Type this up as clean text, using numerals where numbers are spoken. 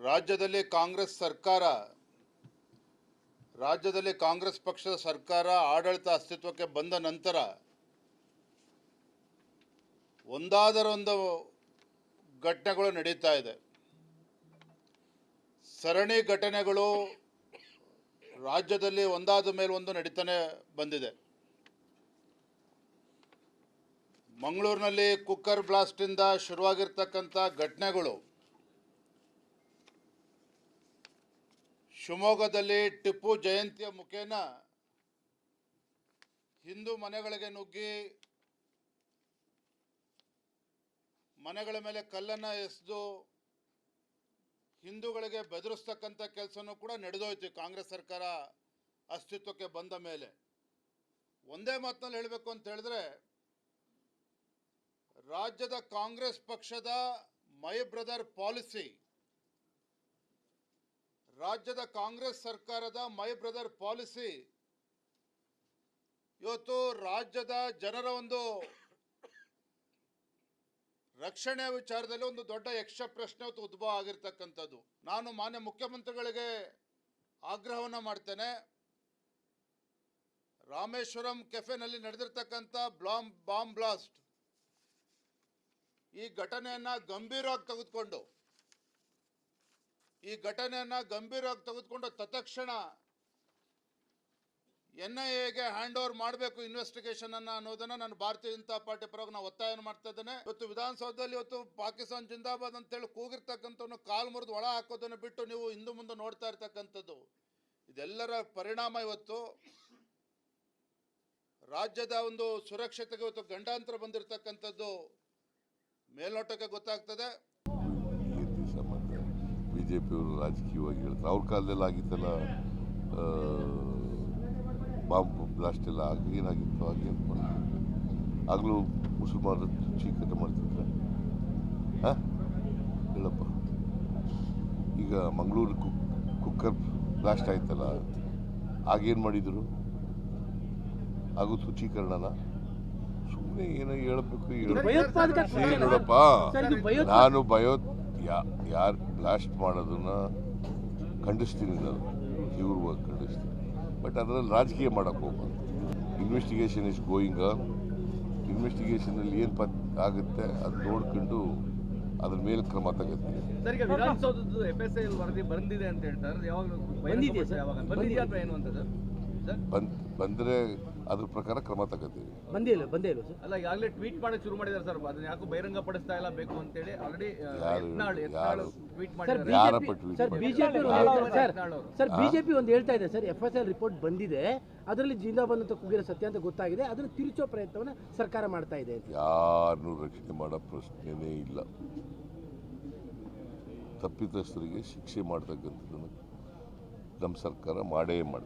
ರಾಜ್ಯದಲ್ಲಿ ಕಾಂಗ್ರೆಸ್ ಪಕ್ಷದ ಸರ್ಕಾರ ಆಡಳಿತ ಅಸ್ತಿತ್ವಕ್ಕೆ ಬಂದ ನಂತರ ಒಂದಾದರೊಂದು ಘಟನೆಗಳು ನಡೀತಾ ಇದೆ. ಸರಣಿ ಘಟನೆಗಳು ರಾಜ್ಯದಲ್ಲಿ ಒಂದಾದ ಮೇಲೆ ಒಂದು ನಡೀತಾನೆ ಬಂದಿದೆ. ಮಂಗಳೂರಿನಲ್ಲಿ ಕುಕ್ಕರ್ ಬ್ಲಾಸ್ಟಿಂದ ಶುರುವಾಗಿರ್ತಕ್ಕಂಥ ಘಟನೆಗಳು, ಶಿವಮೊಗ್ಗದಲ್ಲಿ ಟಿಪ್ಪು ಜಯಂತಿಯ ಮುಖೇನ ಹಿಂದೂ ಮನೆಗಳಿಗೆ ನುಗ್ಗಿ ಮನೆಗಳ ಮೇಲೆ ಕಲ್ಲನ್ನು ಎಸೆದು ಹಿಂದೂಗಳಿಗೆ ಬೆದರಿಸ್ತಕ್ಕಂಥ ಕೆಲಸನೂ ಕೂಡ ನಡೆದೋಯ್ತು ಕಾಂಗ್ರೆಸ್ ಸರ್ಕಾರ ಅಸ್ತಿತ್ವಕ್ಕೆ ಬಂದ ಮೇಲೆ. ಒಂದೇ ಮಾತಿನಲ್ಲಿ ಹೇಳಬೇಕು ಅಂತ ಹೇಳಿದ್ರೆ, ರಾಜ್ಯದ ಕಾಂಗ್ರೆಸ್ ಪಕ್ಷದ ಮೈ ಬ್ರದರ್ ಪಾಲಿಸಿ, ರಾಜ್ಯದ ಕಾಂಗ್ರೆಸ್ ಸರ್ಕಾರದ ಮೈ ಬ್ರದರ್ ಪಾಲಿಸಿ ಇವತ್ತು ರಾಜ್ಯದ ಜನರ ಒಂದು ರಕ್ಷಣೆ ವಿಚಾರದಲ್ಲಿ ಒಂದು ದೊಡ್ಡ ಯಕ್ಷ ಪ್ರಶ್ನೆ ಇವತ್ತು ಉದ್ಭವ ಆಗಿರ್ತಕ್ಕಂಥದ್ದು. ನಾನು ಮಾನ್ಯ ಮುಖ್ಯಮಂತ್ರಿಗಳಿಗೆ ಆಗ್ರಹವನ್ನು ಮಾಡ್ತೇನೆ. ರಾಮೇಶ್ವರಂ ಕೆಫೆನಲ್ಲಿ ನಡೆದಿರ್ತಕ್ಕಂಥ ಬಾಂಬ್ ಬ್ಲಾಸ್ಟ್, ಈ ಘಟನೆಯನ್ನು ಗಂಭೀರವಾಗಿ ತೆಗೆದುಕೊಂಡು ತತ್ಕ್ಷಣ NIAಗೆ ಹ್ಯಾಂಡ್ ಓವರ್ ಮಾಡಬೇಕು ಇನ್ವೆಸ್ಟಿಗೇಷನ್ ಅನ್ನೋದನ್ನ ನಾನು ಭಾರತೀಯ ಜನತಾ ಪಾರ್ಟಿ ಪರವಾಗಿ ನಾವು ಒತ್ತಾಯವನ್ನು ಮಾಡ್ತಾ ಇದ್ದೇನೆ. ಇವತ್ತು ವಿಧಾನಸೌಧದಲ್ಲಿ ಪಾಕಿಸ್ತಾನ ಜಿಂದಾಬಾದ್ ಅಂತೇಳಿ ಕೂಗಿರ್ತಕ್ಕಂಥವ್ನು ಕಾಲು ಮುರಿದು ಒಳ ಹಾಕೋದನ್ನು ಬಿಟ್ಟು ನೀವು ಹಿಂದೆ ಮುಂದೆ ನೋಡ್ತಾ ಇರ್ತಕ್ಕಂಥದ್ದು, ಇದೆಲ್ಲರ ಪರಿಣಾಮ ಇವತ್ತು ರಾಜ್ಯದ ಒಂದು ಸುರಕ್ಷತೆಗೆ ಇವತ್ತು ಗಂಡಾಂತರ ಬಂದಿರತಕ್ಕಂಥದ್ದು ಮೇಲ್ನೋಟಕ್ಕೆ ಗೊತ್ತಾಗ್ತದೆ. ಬಿಜೆಪಿಯವರು ರಾಜಕೀಯವಾಗಿ ಹೇಳ್ತಾರೆ, ಅವ್ರ ಕಾಲದಲ್ಲಿ ಆಗಿತ್ತಲ್ಲ ಬಾಂಬ್ ಬ್ಲಾಸ್ಟ್ ಎಲ್ಲ ಆಗ ಏನಾಗಿತ್ತು, ಆಗೇನು ಮಾಡಿದ್ರು, ಆಗಲೂ ಮುಸಲ್ಮಾನರು ಚೀಕಟ ಮಾಡ್ತಿದ್ರೆ ಹೇಳಪ್ಪ. ಈಗ ಮಂಗಳೂರು ಕುಕ್ಕರ್ ಬ್ಲಾಸ್ಟ್ ಆಯ್ತಲ್ಲ, ಆಗೇನು ಮಾಡಿದರು, ಹಾಗೂ ತುಚೀಕರಣನ ಸುಮ್ಮನೆ ಏನೋ ಹೇಳ್ಬೇಕು ನೋಡಪ್ಪ. ನಾನು ಯಾರು ಬ್ಲಾಸ್ಟ್ ಮಾಡೋದನ್ನ ಖಂಡಿಸ್ತೀನಿ, ನಾನು ತೀವ್ರವಾಗಿ ಖಂಡಿಸ್ತೀನಿ. ಬಟ್ ಅದರಲ್ಲಿ ರಾಜಕೀಯ ಮಾಡೋಕ್ಕೆ ಹೋಗ್ಬಾರ್ದು. Investigation is going on. ಇನ್ವೆಸ್ಟಿಗೇಷನಲ್ಲಿ ಏನು ಆಗುತ್ತೆ ಅದು ನೋಡ್ಕೊಂಡು ಅದ್ರ ಮೇಲೆ ಕ್ರಮ ತಗೋತೀನಿ. ವಿಧಾನಸೌಧದ FSIL ವರದಿ ಬಂದಿದೆ ಅಂತ ಹೇಳ್ತಾರೆ, ಬಂದರೆ ಅದ್ರ ಪ್ರಕಾರ ಕ್ರಮ ತಗೋತೀವಿ. ಅಲ್ಲ, ಈಗಾಗಲೇ ಟ್ವೀಟ್ ಮಾಡಕ್ಕೆ ಶುರು ಮಾಡಿದ್ದಾರೆ ಸರ್, ಅದನ್ನ ಯಾಕೋ ಬಹಿರಂಗ ಪಡಿಸ್ತಾ ಇಲ್ಲ ಬೇಕು ಅಂತೇಳಿ ಆಲ್ರೆಡಿ ಟ್ವೀಟ್ ಸರ್. ಬಿಜೆಪಿ ಒಂದು ಹೇಳ್ತಾ ಇದೆ ಸರ್, FSIL ರಿಪೋರ್ಟ್ ಬಂದಿದೆ, ಅದರಲ್ಲಿ ಜಿಂದಾಬಾದ್ ಅಂತ ಕೂಗಿರೋ ಸತ್ಯ ಅಂತ ಗೊತ್ತಾಗಿದೆ, ಅದನ್ನು ತಿರುಚೋ ಪ್ರಯತ್ನವನ್ನು ಸರ್ಕಾರ ಮಾಡ್ತಾ ಇದೆ. ಯಾರನ್ನೂ ರಕ್ಷಣೆ ಮಾಡೋ ಪ್ರಶ್ನೆನೇ ಇಲ್ಲ. ತಪ್ಪಿತಸ್ಥರಿಗೆ ಶಿಕ್ಷೆ ಮಾಡ್ತಕ್ಕಂಥದ್ದನ್ನು ನಮ್ಮ ಸರ್ಕಾರ ಮಾಡೇ ಮಾಡ್ತಾರೆ.